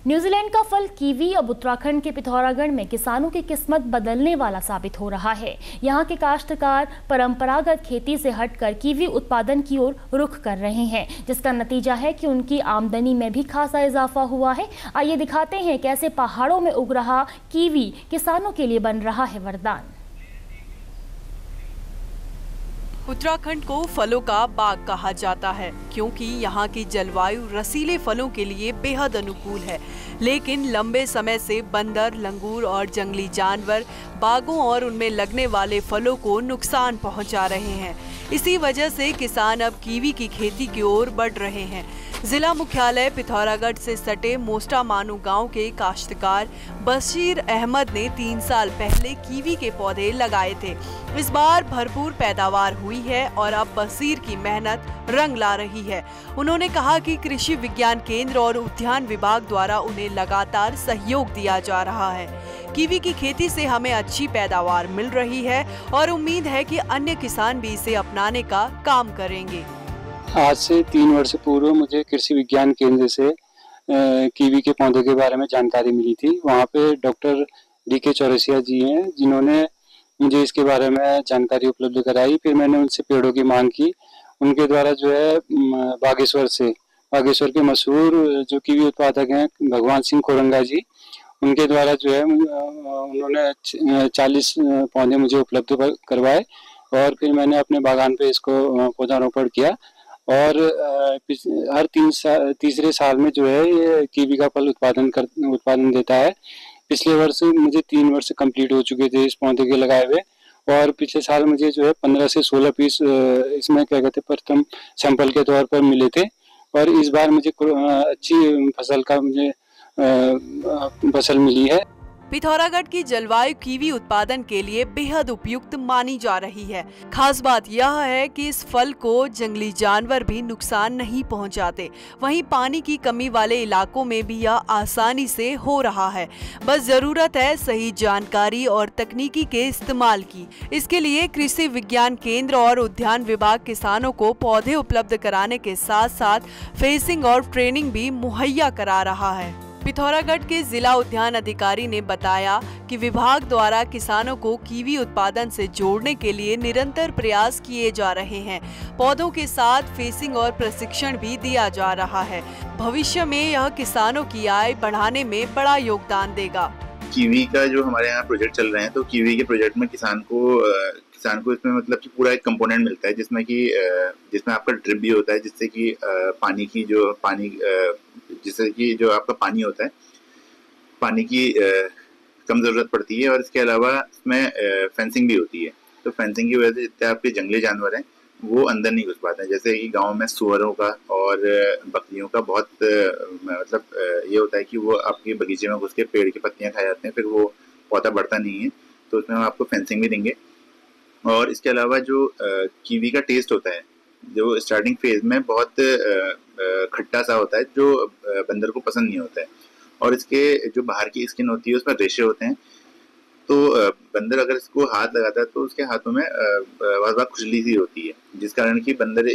New Zealand का फल kiwi अब उत्तराखंड के पिथौरागढ़ में किसानों की किस्मत बदलने वाला साबित हो रहा है। यहाँ के काश्तकार परंपरागत खेती से हटकर कीवी उत्पादन की ओर रुख कर रहे हैं, जिसका नतीजा है कि उनकी आमदनी में भी खासा इजाफा हुआ है। आइए दिखाते हैं कैसे पहाड़ों में उग रहा कीवी किसानों के लिए बन रहा है वरदान। उत्तराखंड को फलों का बाग कहा जाता है क्योंकि यहाँ की जलवायु रसीले फलों के लिए बेहद अनुकूल है। लेकिन लंबे समय से बंदर, लंगूर और जंगली जानवर बागों और उनमें लगने वाले फलों को नुकसान पहुँचा रहे हैं। इसी वजह से किसान अब कीवी की खेती की ओर बढ़ रहे हैं। जिला मुख्यालय पिथौरागढ़ से सटे मोस्टा मानू गांव के काश्तकार बशीर अहमद ने 3 साल पहले कीवी के पौधे लगाए थे। इस बार भरपूर पैदावार हुई है और अब बशीर की मेहनत रंग ला रही है। उन्होंने कहा कि कृषि विज्ञान केंद्र और उद्यान विभाग द्वारा उन्हें लगातार सहयोग दिया जा रहा है। कीवी की खेती से हमें अच्छी पैदावार मिल रही है और उम्मीद है कि अन्य किसान भी इसे अपनाने का काम करेंगे। आज से 3 वर्ष पूर्व मुझे कृषि विज्ञान केंद्र से कीवी के पौधे के बारे में जानकारी मिली थी। वहाँ पे डॉक्टर DK चौरसिया जी हैं, जिन्होंने मुझे इसके बारे में जानकारी उपलब्ध कराई। फिर मैंने उनसे पेड़ों की मांग की। उनके द्वारा जो है बागेश्वर के मशहूर जो कीवी उत्पादक हैं भगवान सिंह कोरंगा जी, उनके द्वारा जो है उन्होंने 40 पौधे मुझे उपलब्ध करवाए और फिर मैंने अपने बागान पे इसको पौधारोपण किया। और हर तीसरे साल में जो है ये कीवी का फल उत्पादन देता है। पिछले वर्ष मुझे 3 वर्ष कंप्लीट हो चुके थे इस पौधे के लगाए हुए, और पिछले साल मुझे जो है 15 से 16 पीस इसमें क्या कहते हैं प्रथम सैंपल के तौर पर मिले थे। और इस बार मुझे अच्छी फसल मिली है। पिथौरागढ़ की जलवायु कीवी उत्पादन के लिए बेहद उपयुक्त मानी जा रही है। खास बात यह है कि इस फल को जंगली जानवर भी नुकसान नहीं पहुंचाते। वहीं पानी की कमी वाले इलाकों में भी यह आसानी से हो रहा है। बस जरूरत है सही जानकारी और तकनीकी के इस्तेमाल की। इसके लिए कृषि विज्ञान केंद्र और उद्यान विभाग किसानों को पौधे उपलब्ध कराने के साथ साथ फेंसिंग और ट्रेनिंग भी मुहैया करा रहा है। पिथौरागढ़ के जिला उद्यान अधिकारी ने बताया कि विभाग द्वारा किसानों को कीवी उत्पादन से जोड़ने के लिए निरंतर प्रयास किए जा रहे हैं। पौधों के साथ फेंसिंग और प्रशिक्षण भी दिया जा रहा है। भविष्य में यह किसानों की आय बढ़ाने में बड़ा योगदान देगा। कीवी का जो हमारे यहाँ प्रोजेक्ट चल रहे हैं, तो कीवी के प्रोजेक्ट में किसान को इसमें मतलब कि पूरा एक कंपोनेंट मिलता है जिसमें आपका ड्रिप भी होता है, जिससे कि जो आपका पानी होता है, पानी की कम ज़रूरत पड़ती है। और इसके अलावा इसमें फेंसिंग भी होती है। तो फेंसिंग की वजह से जितने आपके जंगली जानवर हैं वो अंदर नहीं घुस पाते हैं। जैसे कि गांव में सुअरों का और बकरियों का बहुत ये होता है कि वो आपके बगीचे में घुस के पेड़ की पत्तियां खा जाते हैं, फिर वो पौधा बढ़ता नहीं है। तो उसमें हम आपको फेंसिंग भी देंगे। और इसके अलावा जो कीवी का टेस्ट होता है, जो स्टार्टिंग फेज में बहुत खट्टा सा होता है, जो बंदर को पसंद नहीं होता है। और इसके जो बाहर की स्किन होती है उसमें रेशे होते हैं। तो बंदर अगर इसको हाथ लगाता है तो उसके हाथों में बहुत खुजली सी होती है, जिस कारण कि बंदर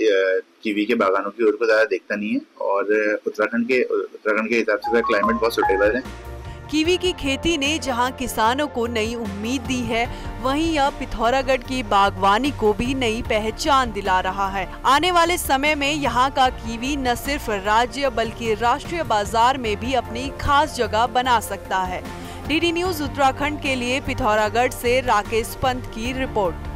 कीवी के बागानों की ओर को ज़्यादा देखता नहीं है। और उत्तराखंड के हिसाब से क्लाइमेट बहुत सूटेबल है। कीवी की खेती ने जहां किसानों को नई उम्मीद दी है, वहीं यह पिथौरागढ़ की बागवानी को भी नई पहचान दिला रहा है। आने वाले समय में यहां का कीवी न सिर्फ राज्य बल्कि राष्ट्रीय बाजार में भी अपनी खास जगह बना सकता है। DD न्यूज़ उत्तराखंड के लिए पिथौरागढ़ से राकेश पंत की रिपोर्ट।